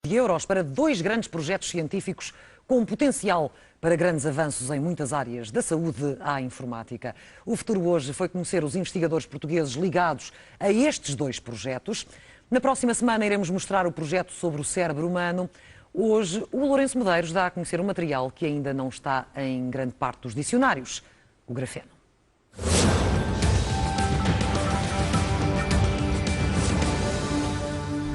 de euros para dois grandes projetos científicos com potencial para grandes avanços em muitas áreas, da saúde à informática. O Futuro Hoje foi conhecer os investigadores portugueses ligados a estes dois projetos. Na próxima semana iremos mostrar o projeto sobre o cérebro humano. Hoje, o Lourenço Medeiros dá a conhecer um material que ainda não está em grande parte dos dicionários: o grafeno.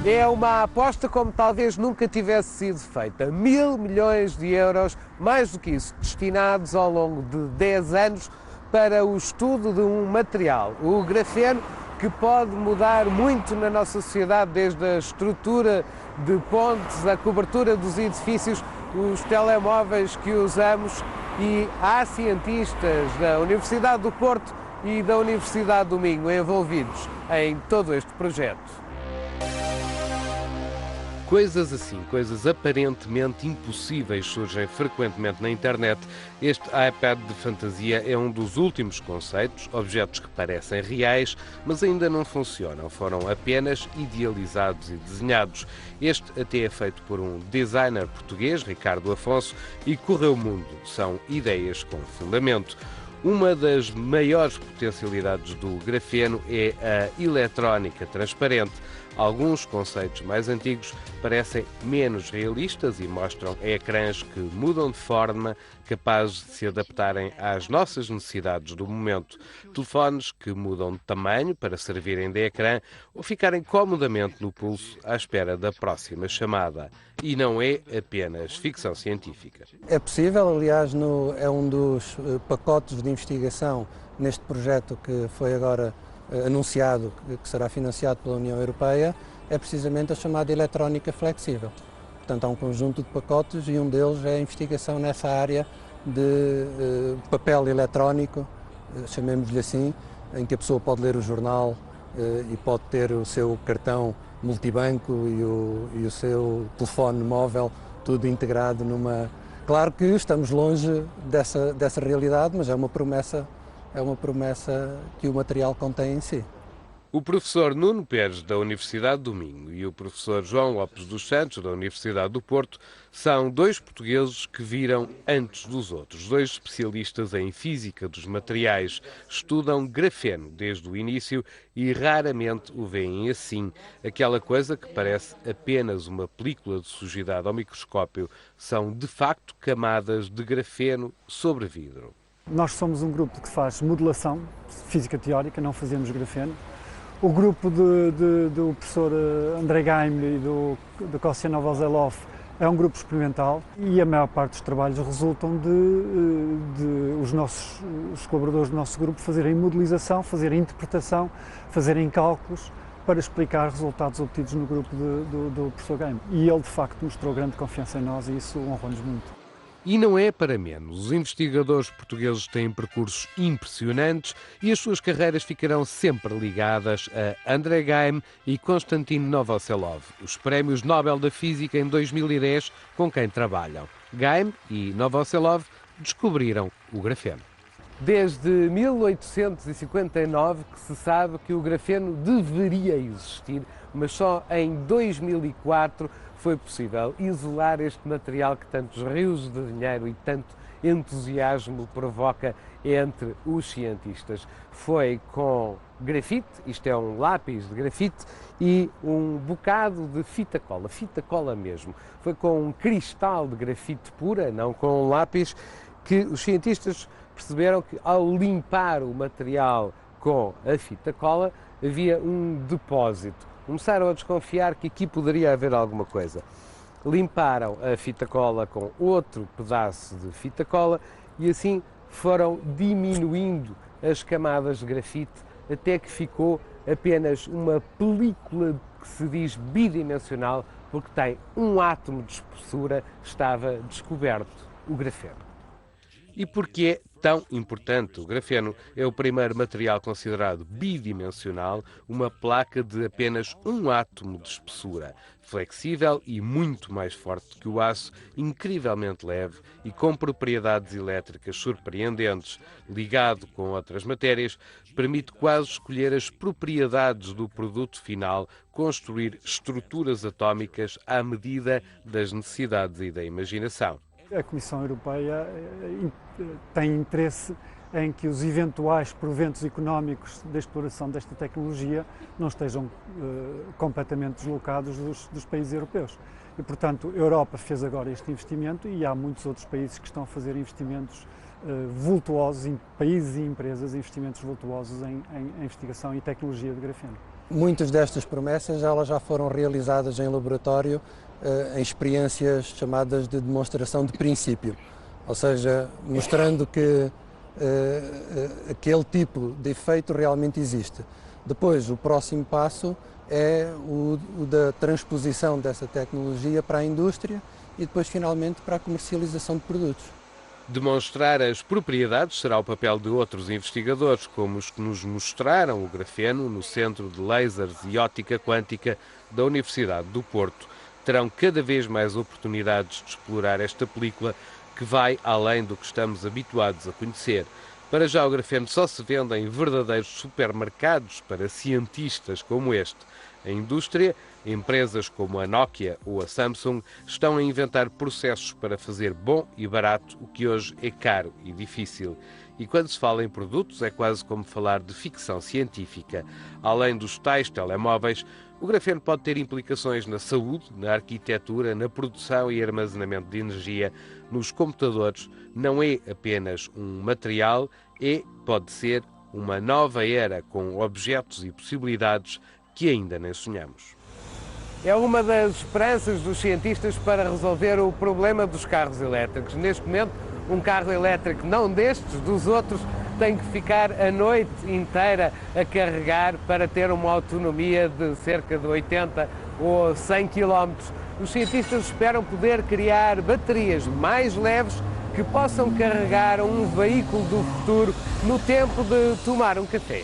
É uma aposta como talvez nunca tivesse sido feita. 1.000 milhões de euros, mais do que isso, destinados ao longo de 10 anos para o estudo de um material, o grafeno, que pode mudar muito na nossa sociedade, desde a estrutura de pontes, a cobertura dos edifícios, os telemóveis que usamos, e há cientistas da Universidade do Porto e da Universidade do Minho envolvidos em todo este projeto. Coisas assim, coisas aparentemente impossíveis surgem frequentemente na internet. Este iPad de fantasia é um dos últimos conceitos, objetos que parecem reais, mas ainda não funcionam. Foram apenas idealizados e desenhados. Este até é feito por um designer português, Ricardo Afonso, e correu o mundo. São ideias com fundamento. Uma das maiores potencialidades do grafeno é a eletrónica transparente. Alguns conceitos mais antigos parecem menos realistas e mostram ecrãs que mudam de forma, capazes de se adaptarem às nossas necessidades do momento. Telefones que mudam de tamanho para servirem de ecrã ou ficarem comodamente no pulso à espera da próxima chamada. E não é apenas ficção científica. É possível, aliás, é um dos pacotes de investigação neste projeto que foi agora anunciado, que será financiado pela União Europeia, é precisamente a chamada eletrónica flexível. Portanto, há um conjunto de pacotes e um deles é a investigação nessa área de papel eletrónico, chamemos-lhe assim, em que a pessoa pode ler o jornal e pode ter o seu cartão multibanco e o seu telefone móvel, tudo integrado numa... Claro que estamos longe dessa realidade, mas é uma promessa que o material contém em si. O professor Nuno Pérez, da Universidade do Minho, e o professor João Lopes dos Santos, da Universidade do Porto, são dois portugueses que viram antes dos outros. Dois especialistas em física dos materiais, estudam grafeno desde o início e raramente o veem assim. Aquela coisa que parece apenas uma película de sujidade ao microscópio são, de facto, camadas de grafeno sobre vidro. Nós somos um grupo que faz modelação física teórica, não fazemos grafeno. O grupo do professor André Geim e do Kostya Novoselov é um grupo experimental e a maior parte dos trabalhos resultam de os colaboradores do nosso grupo fazerem modelização, fazerem interpretação, fazerem cálculos para explicar resultados obtidos no grupo do professor Geim. E ele, de facto, mostrou grande confiança em nós e isso honra-nos muito. E não é para menos. Os investigadores portugueses têm percursos impressionantes e as suas carreiras ficarão sempre ligadas a André Geim e Konstantin Novoselov, os prémios Nobel da Física em 2010 com quem trabalham. Geim e Novoselov descobriram o grafeno. Desde 1859 que se sabe que o grafeno deveria existir, mas só em 2004 foi possível isolar este material que tantos rios de dinheiro e tanto entusiasmo provoca entre os cientistas. Foi com grafite, isto é um lápis de grafite, e um bocado de fita cola mesmo. Foi com um cristal de grafite pura, não com um lápis, que os cientistas perceberam que ao limpar o material com a fita cola havia um depósito. Começaram a desconfiar que aqui poderia haver alguma coisa. Limparam a fita cola com outro pedaço de fita cola e assim foram diminuindo as camadas de grafite até que ficou apenas uma película que se diz bidimensional porque tem um átomo de espessura, estava descoberto o grafeno. E porque é Tão importante, o grafeno é o primeiro material considerado bidimensional, uma placa de apenas um átomo de espessura, flexível e muito mais forte que o aço, incrivelmente leve e com propriedades elétricas surpreendentes. Ligado com outras matérias, permite quase escolher as propriedades do produto final, construir estruturas atómicas à medida das necessidades e da imaginação. A Comissão Europeia tem interesse em que os eventuais proventos económicos da exploração desta tecnologia não estejam completamente deslocados dos países europeus. E, portanto, a Europa fez agora este investimento e há muitos outros países que estão a fazer investimentos vultuosos, em países e empresas, investimentos vultuosos em investigação e tecnologia de grafeno. Muitas destas promessas elas já foram realizadas em laboratório, em experiências chamadas de demonstração de princípio, ou seja, mostrando que aquele tipo de efeito realmente existe. Depois, o próximo passo é o da transposição dessa tecnologia para a indústria e depois, finalmente, para a comercialização de produtos. Demonstrar as propriedades será o papel de outros investigadores, como os que nos mostraram o grafeno no Centro de Lasers e Óptica Quântica da Universidade do Porto. Terão cada vez mais oportunidades de explorar esta película que vai além do que estamos habituados a conhecer. Para já, o grafeno só se vende em verdadeiros supermercados para cientistas como este. A indústria, empresas como a Nokia ou a Samsung, estão a inventar processos para fazer bom e barato o que hoje é caro e difícil. E quando se fala em produtos, é quase como falar de ficção científica. Além dos tais telemóveis, o grafeno pode ter implicações na saúde, na arquitetura, na produção e armazenamento de energia, nos computadores. Não é apenas um material, pode ser uma nova era com objetos e possibilidades que ainda nem sonhamos. É uma das esperanças dos cientistas para resolver o problema dos carros elétricos. Neste momento, um carro elétrico, não destes, dos outros, tem que ficar a noite inteira a carregar para ter uma autonomia de cerca de 80 ou 100 km. Os cientistas esperam poder criar baterias mais leves que possam carregar um veículo do futuro no tempo de tomar um café.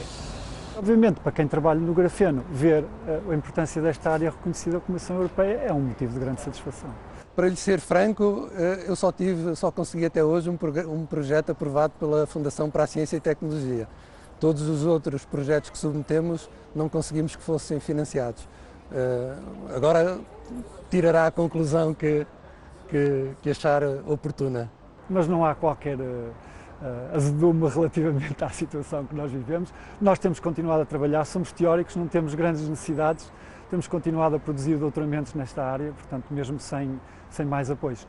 Obviamente, para quem trabalha no grafeno, ver a importância desta área reconhecida pela Comissão Europeia é um motivo de grande satisfação. Para lhe ser franco, eu só consegui até hoje um projeto aprovado pela Fundação para a Ciência e Tecnologia. Todos os outros projetos que submetemos não conseguimos que fossem financiados. Agora tirará a conclusão que achar oportuna. Mas não há qualquer azedume relativamente à situação que nós vivemos. Nós temos continuado a trabalhar, somos teóricos, não temos grandes necessidades, temos continuado a produzir doutoramentos nesta área, portanto, mesmo sem mais apoios.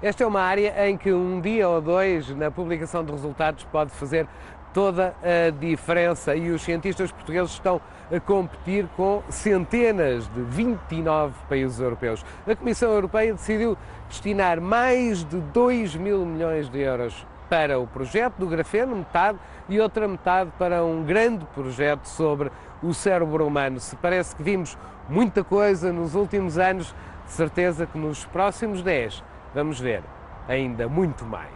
Esta é uma área em que um dia ou dois na publicação de resultados pode fazer toda a diferença e os cientistas portugueses estão a competir com centenas de 29 países europeus. A Comissão Europeia decidiu destinar mais de 2 mil milhões de euros para o projeto do grafeno, metade, e outra metade para um grande projeto sobre o cérebro humano. Se parece que vimos muita coisa nos últimos anos, de certeza que nos próximos 10 vamos ver ainda muito mais.